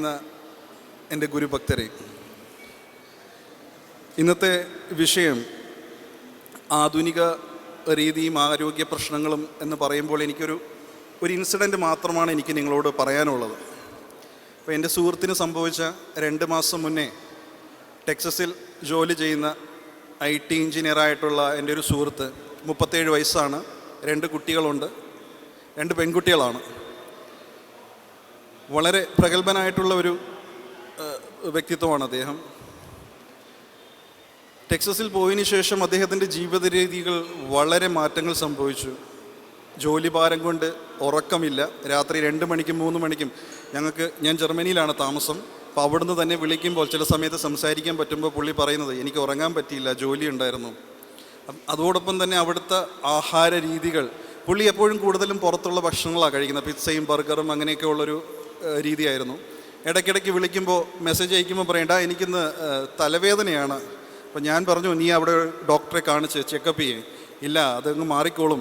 സ്നേഹിക്കുന്ന എൻ്റെ ഗുരുഭക്തരെ, ഇന്നത്തെ വിഷയം ആധുനിക രീതിയും ആരോഗ്യ പ്രശ്നങ്ങളും എന്ന് പറയുമ്പോൾ ഒരു ഇൻസിഡൻറ്റ് മാത്രമാണ് എനിക്ക് നിങ്ങളോട് പറയാനുള്ളത്. അപ്പോൾ എൻ്റെ സുഹൃത്തിന് സംഭവിച്ച 2 മാസം മുന്നേ ടെക്സസിൽ ജോലി ചെയ്യുന്ന IT എഞ്ചിനീയറായിട്ടുള്ള എൻ്റെ ഒരു സുഹൃത്ത്, 37 വയസ്സാണ്, 2 കുട്ടികളുണ്ട്, 2 പെൺകുട്ടികളാണ്. വളരെ പ്രഗത്ഭനായിട്ടുള്ള ഒരു വ്യക്തിത്വമാണ് അദ്ദേഹം. ടെക്സസിൽ പോയതിന് ശേഷം അദ്ദേഹത്തിൻ്റെ ജീവിത രീതികൾ വളരെ മാറ്റങ്ങൾ സംഭവിച്ചു. ജോലിഭാരം കൊണ്ട് ഉറക്കമില്ല. രാത്രി 2 മണിക്കും 3 മണിക്കും ഞാൻ ജർമ്മനിയിലാണ് താമസം. അപ്പോൾ അവിടുന്ന് തന്നെ വിളിക്കുമ്പോൾ ചില സമയത്ത് സംസാരിക്കാൻ പറ്റുമ്പോൾ പുള്ളി പറയുന്നത്, എനിക്ക് ഉറങ്ങാൻ പറ്റിയില്ല, ജോലി ഉണ്ടായിരുന്നു. അതോടൊപ്പം തന്നെ അവിടുത്തെ ആഹാര രീതികൾ, പുള്ളി എപ്പോഴും കൂടുതലും പുറത്തുള്ള ഭക്ഷണങ്ങളാണ് കഴിക്കുന്നത്. പിസ്സയും ബർഗറും അങ്ങനെയൊക്കെ ഉള്ളൊരു രീതിയായിരുന്നു. ഇടയ്ക്കിടയ്ക്ക് വിളിക്കുമ്പോൾ മെസ്സേജ് അയക്കുമ്പോൾ പറയണ്ട, എനിക്കിന്ന് തലവേദനയാണ്. അപ്പോൾ ഞാൻ പറഞ്ഞു, നീ അവിടെ ഡോക്ടറെ കാണിച്ച് ചെക്കപ്പ് ചെയ്യേ. ഇല്ല, അതങ്ങ് മാറിക്കോളും.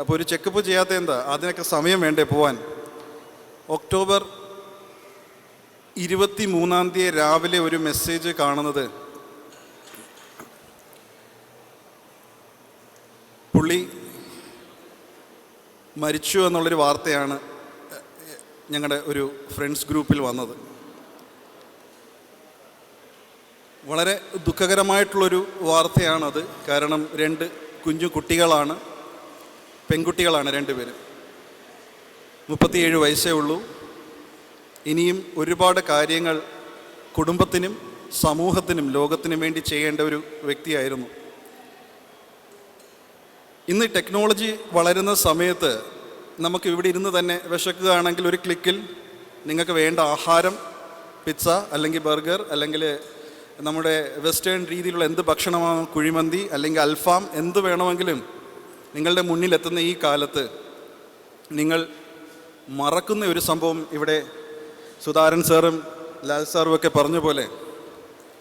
അപ്പോൾ ഒരു ചെക്കപ്പ് ചെയ്യാത്ത എന്താ, അതിനൊക്കെ സമയം വേണ്ടേ പോവാൻ. ഒക്ടോബർ 23 രാവിലെ ഒരു മെസ്സേജ് കാണുന്നത്, പുള്ളി മരിച്ചു എന്നുള്ളൊരു വാർത്തയാണ് ഞങ്ങളുടെ ഒരു ഫ്രണ്ട്സ് ഗ്രൂപ്പിൽ വന്നത്. വളരെ ദുഃഖകരമായിട്ടുള്ളൊരു വാർത്തയാണത്. കാരണം 2 കുഞ്ഞു കുട്ടികളാണ്, പെൺകുട്ടികളാണ് 2 പേര്. 37 വയസ്സേ ഉള്ളൂ. ഇനിയും ഒരുപാട് കാര്യങ്ങൾ കുടുംബത്തിനും സമൂഹത്തിനും ലോകത്തിനും വേണ്ടി ചെയ്യേണ്ട ഒരു വ്യക്തിയായിരുന്നു. ഇന്ന് ടെക്നോളജി വളരുന്ന സമയത്ത് നമുക്ക് ഇവിടെ ഇരുന്ന് തന്നെ വിശക്കുകയാണെങ്കിൽ ഒരു ക്ലിക്കിൽ നിങ്ങൾക്ക് വേണ്ട ആഹാരം, പിസ്സ അല്ലെങ്കിൽ ബർഗർ അല്ലെങ്കിൽ നമ്മുടെ വെസ്റ്റേൺ രീതിയിലുള്ള എന്ത് ഭക്ഷണമാണ്, കുഴിമന്തി അല്ലെങ്കിൽ അൽഫാം, എന്ത് വേണമെങ്കിലും നിങ്ങളുടെ മുന്നിലെത്തുന്ന ഈ കാലത്ത് നിങ്ങൾ മറക്കുന്ന ഒരു സംഭവം, ഇവിടെ സുധാരൻ സാറും ലാൽ സാറും ഒക്കെ പറഞ്ഞ പോലെ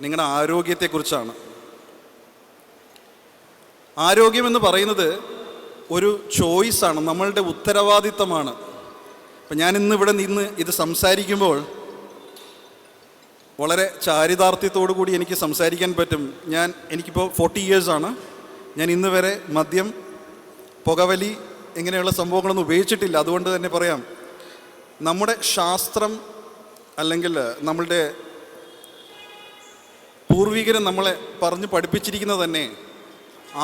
നിങ്ങളുടെ ആരോഗ്യത്തെക്കുറിച്ചാണ്. ആരോഗ്യമെന്ന് പറയുന്നത് ഒരു ചോയ്സാണ്, നമ്മളുടെ ഉത്തരവാദിത്തമാണ്. അപ്പം ഞാൻ ഇന്നിവിടെ നിന്ന് ഇത് സംസാരിക്കുമ്പോൾ വളരെ ചാരിതാർത്ഥ്യത്തോടു കൂടി എനിക്ക് സംസാരിക്കാൻ പറ്റും. എനിക്കിപ്പോൾ 40 ഇയേഴ്സാണ്. ഞാൻ ഇന്ന് വരെ മദ്യം, പുകവലി ഇങ്ങനെയുള്ള സംഭവങ്ങളൊന്നും ഉപയോഗിച്ചിട്ടില്ല. അതുകൊണ്ട് തന്നെ പറയാം, നമ്മുടെ ശാസ്ത്രം അല്ലെങ്കിൽ നമ്മളുടെ പൂർവികരും നമ്മളെ പറഞ്ഞ് പഠിപ്പിച്ചിരിക്കുന്നത് തന്നെ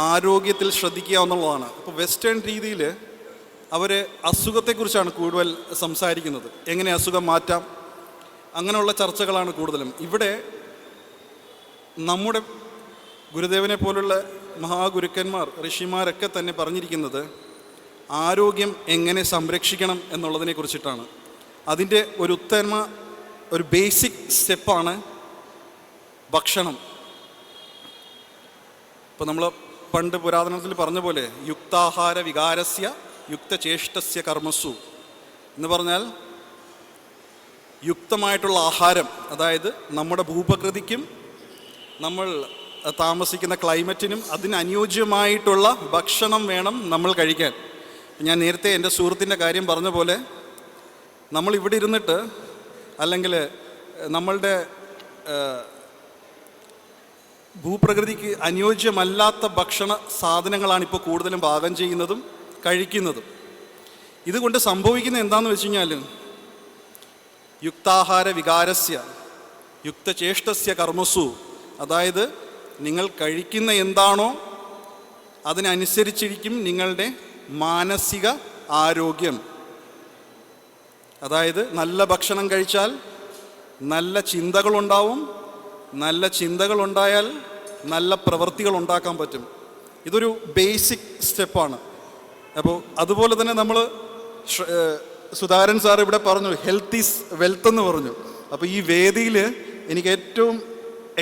ആരോഗ്യത്തിൽ ശ്രദ്ധിക്കുക എന്നുള്ളതാണ്. ഇപ്പോൾ വെസ്റ്റേൺ രീതിയിൽ അവർ അസുഖത്തെക്കുറിച്ചാണ് കൂടുതൽ സംസാരിക്കുന്നത്, എങ്ങനെ അസുഖം മാറ്റാം, അങ്ങനെയുള്ള ചർച്ചകളാണ് കൂടുതലും. ഇവിടെ നമ്മുടെ ഗുരുദേവനെ പോലുള്ള മഹാഗുരുക്കന്മാർ, ഋഷിമാരൊക്കെ തന്നെ പറഞ്ഞിരിക്കുന്നത് ആരോഗ്യം എങ്ങനെ സംരക്ഷിക്കണം എന്നുള്ളതിനെ കുറിച്ചിട്ടാണ്. അതിൻ്റെ ഒരു ബേസിക് സ്റ്റെപ്പാണ് ഭക്ഷണം. ഇപ്പോൾ നമ്മൾ പണ്ട് പുരാതനത്തിൽ പറഞ്ഞ പോലെ യുക്താഹാര വികാരസ്യ യുക്തചേഷ്ടസ്യ കർമ്മസു എന്ന് പറഞ്ഞാൽ യുക്തമായിട്ടുള്ള ആഹാരം, അതായത് നമ്മുടെ ഭൂപ്രകൃതിക്കും നമ്മൾ താമസിക്കുന്ന ക്ലൈമറ്റിനും അതിനനുയോജ്യമായിട്ടുള്ള ഭക്ഷണം വേണം നമ്മൾ കഴിക്കാൻ. ഞാൻ നേരത്തെ എൻ്റെ സുഹൃത്തിൻ്റെ കാര്യം പറഞ്ഞ പോലെ നമ്മൾ ഇവിടെ ഇരുന്നിട്ട് അല്ലെങ്കിൽ നമ്മളുടെ ഭൂപ്രകൃതിക്ക് അനുയോജ്യമല്ലാത്ത ഭക്ഷണ സാധനങ്ങളാണ് ഇപ്പോൾ കൂടുതലും പാകം ചെയ്യുന്നതും കഴിക്കുന്നതും. ഇതുകൊണ്ട് സംഭവിക്കുന്നത് എന്താണെന്ന് വെച്ച് കഴിഞ്ഞാൽ യുക്താഹാര വികാരസ്യ യുക്തചേഷ്ടസ്യ കർമ്മസു, അതായത് നിങ്ങൾ കഴിക്കുന്ന എന്താണോ അതിനനുസരിച്ചിരിക്കും നിങ്ങളുടെ മാനസിക ആരോഗ്യം. അതായത് നല്ല ഭക്ഷണം കഴിച്ചാൽ നല്ല ചിന്തകളുണ്ടാവും, നല്ല ചിന്തകളുണ്ടായാൽ നല്ല പ്രവൃത്തികൾ ഉണ്ടാക്കാൻ പറ്റും. ഇതൊരു ബേസിക് സ്റ്റെപ്പാണ്. അപ്പോൾ അതുപോലെ തന്നെ നമ്മൾ സുധാരൻ സാർ ഇവിടെ പറഞ്ഞു, ഹെൽത്ത് ഈസ് വെൽത്ത് എന്ന് പറഞ്ഞു. അപ്പോൾ ഈ വേദിയിൽ എനിക്ക് ഏറ്റവും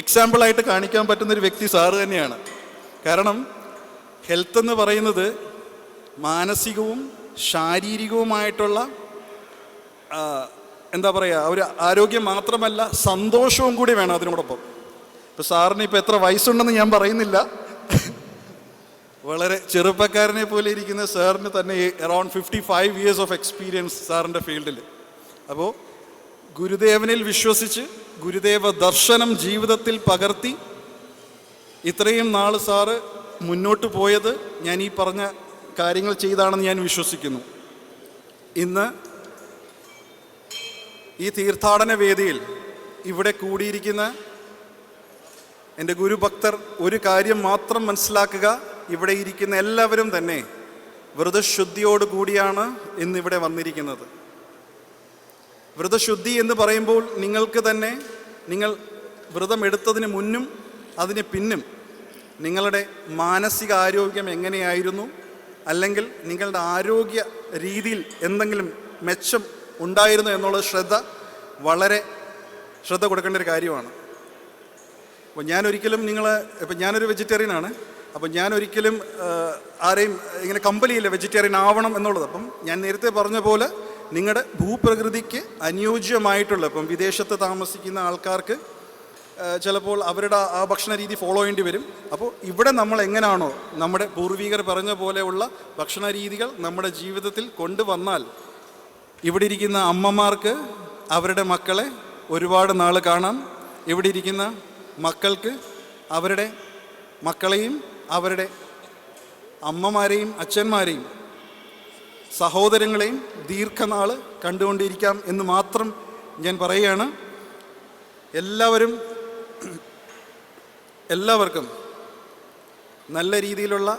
എക്സാമ്പിളായിട്ട് കാണിക്കാൻ പറ്റുന്നൊരു വ്യക്തി സാറ് തന്നെയാണ്. കാരണം ഹെൽത്ത് എന്ന് പറയുന്നത് മാനസികവും ശാരീരികവുമായിട്ടുള്ള എന്താ പറയുക, ഒരു ആരോഗ്യം മാത്രമല്ല, സന്തോഷവും കൂടി വേണം അതിനോടൊപ്പം. ഇപ്പോൾ സാറിന് ഇപ്പോൾ എത്ര വയസ്സുണ്ടെന്ന് ഞാൻ പറയുന്നില്ല, വളരെ ചെറുപ്പക്കാരനെ പോലെ ഇരിക്കുന്ന സാറിന് തന്നെ അറൗണ്ട് 55 ഇയേഴ്സ് ഓഫ് എക്സ്പീരിയൻസ് സാറിൻ്റെ ഫീൽഡിൽ. അപ്പോൾ ഗുരുദേവനിൽ വിശ്വസിച്ച് ഗുരുദേവ ദർശനം ജീവിതത്തിൽ പകർത്തി ഇത്രയും നാൾ സാറ് മുന്നോട്ട് പോയത് ഞാൻ ഈ പറഞ്ഞ കാര്യങ്ങൾ ചെയ്താണെന്ന് ഞാൻ വിശ്വസിക്കുന്നു. ഇന്ന് ഈ തീർത്ഥാടന വേദിയിൽ ഇവിടെ കൂടിയിരിക്കുന്ന എൻ്റെ ഗുരുഭക്തർ ഒരു കാര്യം മാത്രം മനസ്സിലാക്കുക, ഇവിടെ ഇരിക്കുന്ന എല്ലാവരും തന്നെ വ്രതശുദ്ധിയോട് കൂടിയാണ് ഇന്നിവിടെ വന്നിരിക്കുന്നത്. വ്രതശുദ്ധി എന്ന് പറയുമ്പോൾ നിങ്ങൾക്ക് തന്നെ നിങ്ങൾ വ്രതമെടുത്തതിന് മുന്നും അതിന് പിന്നും നിങ്ങളുടെ മാനസിക ആരോഗ്യം എങ്ങനെയായിരുന്നു, അല്ലെങ്കിൽ നിങ്ങളുടെ ആരോഗ്യ രീതിയിൽ എന്തെങ്കിലും മെച്ചം ഉണ്ടായിരുന്നു എന്നുള്ള വളരെ ശ്രദ്ധ കൊടുക്കേണ്ട ഒരു കാര്യമാണ്. അപ്പോൾ ഞാനൊരിക്കലും ഞാനൊരു വെജിറ്റേറിയനാണ്. അപ്പം ഞാനൊരിക്കലും ആരെയും ഇങ്ങനെ കമ്പലിയില്ല വെജിറ്റേറിയൻ ആവണം എന്നുള്ളത്. അപ്പം ഞാൻ നേരത്തെ പറഞ്ഞ പോലെ നിങ്ങളുടെ ഭൂപ്രകൃതിക്ക് അനുയോജ്യമായിട്ടുള്ള, ഇപ്പം വിദേശത്ത് താമസിക്കുന്ന ആൾക്കാർക്ക് ചിലപ്പോൾ അവരുടെ ആ ഭക്ഷണ രീതി ഫോളോ ചെയ്യേണ്ടി വരും. അപ്പോൾ ഇവിടെ നമ്മൾ എങ്ങനെയാണോ നമ്മുടെ പൂർവികർ പറഞ്ഞ പോലെയുള്ള ഭക്ഷണ രീതികൾ നമ്മുടെ ജീവിതത്തിൽ കൊണ്ടുവന്നാൽ ഇവിടെ ഇരിക്കുന്ന അമ്മമാർക്ക് അവരുടെ മക്കളെ ഒരുപാട് നാൾ കാണാം. ഇവിടെ ഇരിക്കുന്ന മക്കൾക്ക് അവരുടെ മക്കളെയും അവരുടെ അമ്മമാരെയും അച്ഛന്മാരെയും സഹോദരങ്ങളെയും ദീർഘനാൾ കണ്ടുകൊണ്ടിരിക്കാം എന്ന് മാത്രം ഞാൻ പറയുകയാണ്. എല്ലാവർക്കും നല്ല രീതിയിലുള്ള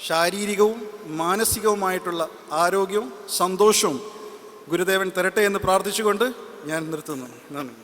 ശാരീരികവും മാനസികവുമായിട്ടുള്ള ആരോഗ്യവും സന്തോഷവും ഗുരുദേവൻ തരട്ടെ എന്ന് പ്രാർത്ഥിച്ചുകൊണ്ട് ഞാൻ നിർത്തുന്നു. നന്ദി.